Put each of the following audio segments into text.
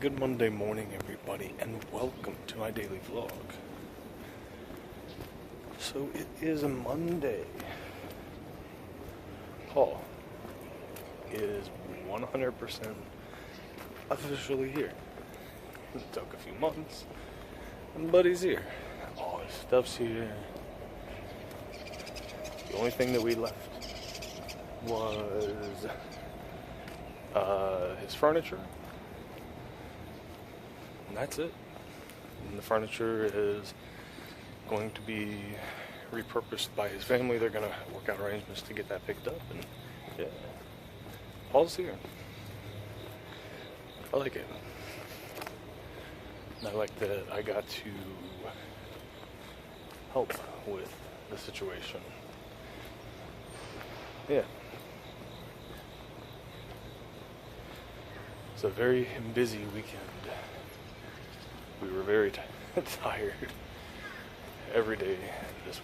Good Monday morning, everybody, and welcome to my daily vlog. So it is a Monday. Paul is 100% officially here. It took a few months, but he's here. All his stuff's here. The only thing that we left was his furniture. And that's it. And the furniture is going to be repurposed by his family. They're going to work out arrangements to get that picked up. And yeah, Paul's here. I like it. And I like that I got to help with the situation. Yeah. It's a very busy weekend. We were very tired every day this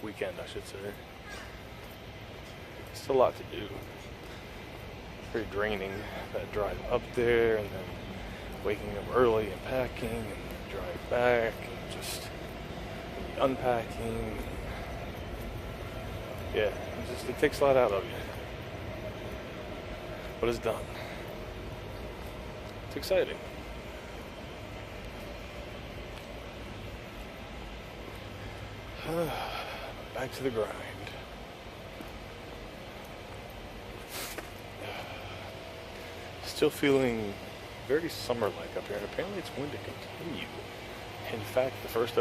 weekend I should say. It's a lot to do. Very draining, that drive up there and then waking up early and packing and then drive back and just unpacking. Yeah, it takes a lot out of you. But it's done. It's exciting. Back to the grind. Still feeling very summer-like up here, and apparently it's going to continue. In fact, the first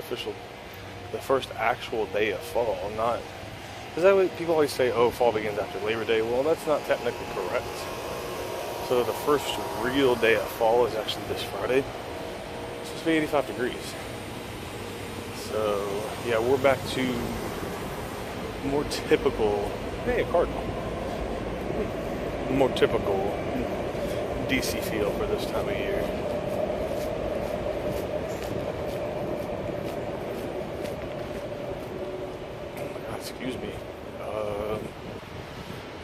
actual day of fall, not... Is that what people always say, oh, fall begins after Labor Day? Well, that's not technically correct. So the first real day of fall is actually this Friday. It's supposed to be 85 degrees. So, yeah, we're back to more typical, hey, a cardinal. More typical DC feel for this time of year. Oh my God, excuse me.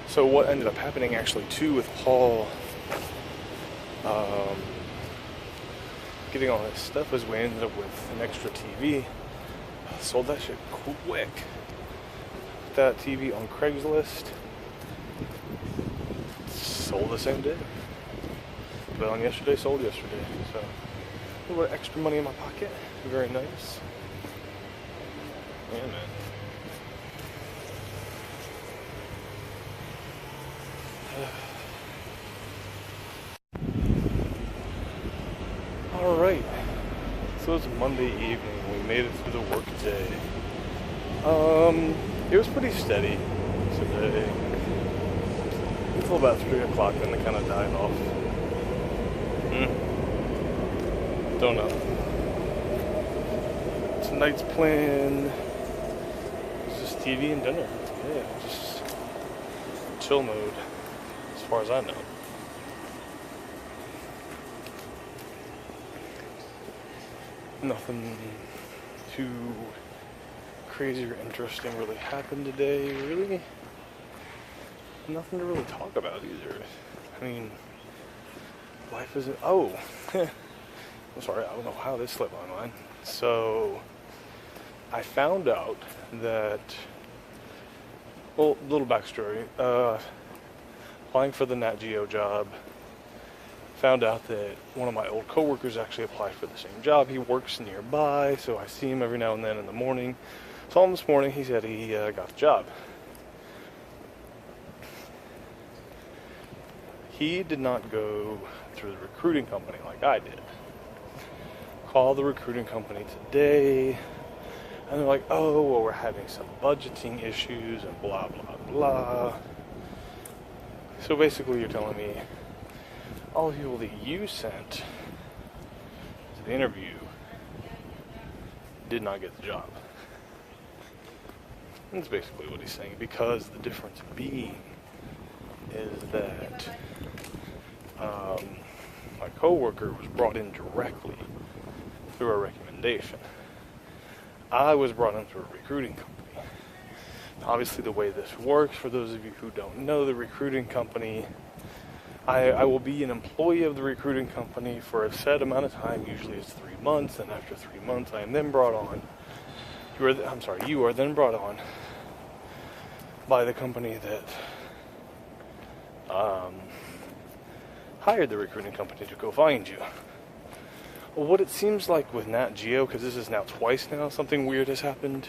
So what ended up happening actually too with Paul getting all his stuff is we ended up with an extra TV. Sold that shit quick. Put that TV on Craigslist. Sold the same day. Put it on yesterday, sold yesterday. So a little bit extra money in my pocket. Very nice. Yeah, man. Alright. So it's Monday evening. We made it through the work day. It was pretty steady today until about 3 o'clock, then it kind of died off. Don't know. Tonight's plan is just TV and dinner. Yeah, just chill mode as far as I know. Nothing too crazy or interesting really happened today. Really, nothing to really talk about either. I mean, life isn't. Oh, I'm sorry. I don't know how this slipped my mind. So, I found out that. Well, little backstory. Applying for the Nat Geo job. Found out that one of my old coworkers actually applied for the same job. He works nearby, so I see him every now and then in the morning. Saw him this morning. He said he got the job. He did not go through the recruiting company like I did. Called the recruiting company today, and they're like, oh, well, we're having some budgeting issues and blah, blah, blah. So basically you're telling me all the people that you sent to the interview did not get the job. That's basically what he's saying, because the difference being is that my coworker was brought in directly through a recommendation. I was brought in through a recruiting company. Obviously, the way this works, for those of you who don't know, the recruiting company I will be an employee of the recruiting company for a set amount of time. Usually it's 3 months, and after 3 months, I am then brought on. You are then brought on by the company that hired the recruiting company to go find you. Well, what it seems like with Nat Geo, because this is now twice now, something weird has happened.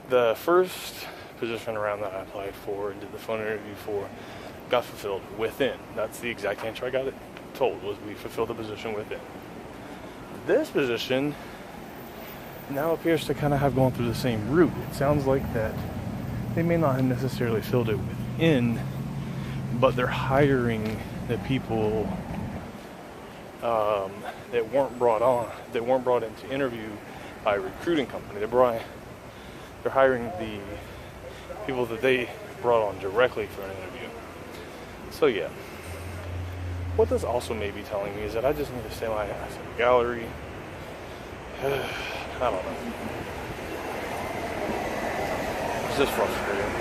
The first position around that I applied for and did the phone interview for got fulfilled within. That's the exact answer I got it told, was we fulfilled the position within. This position now appears to kind of have gone through the same route. It sounds like that they may not have necessarily filled it within, but they're hiring the people that weren't brought in to interview by a recruiting company. They're hiring the people that they brought on directly for an interview. So yeah. What this also may be telling me is that I just need to stay my ass in the gallery. I don't know. It's just frustrating.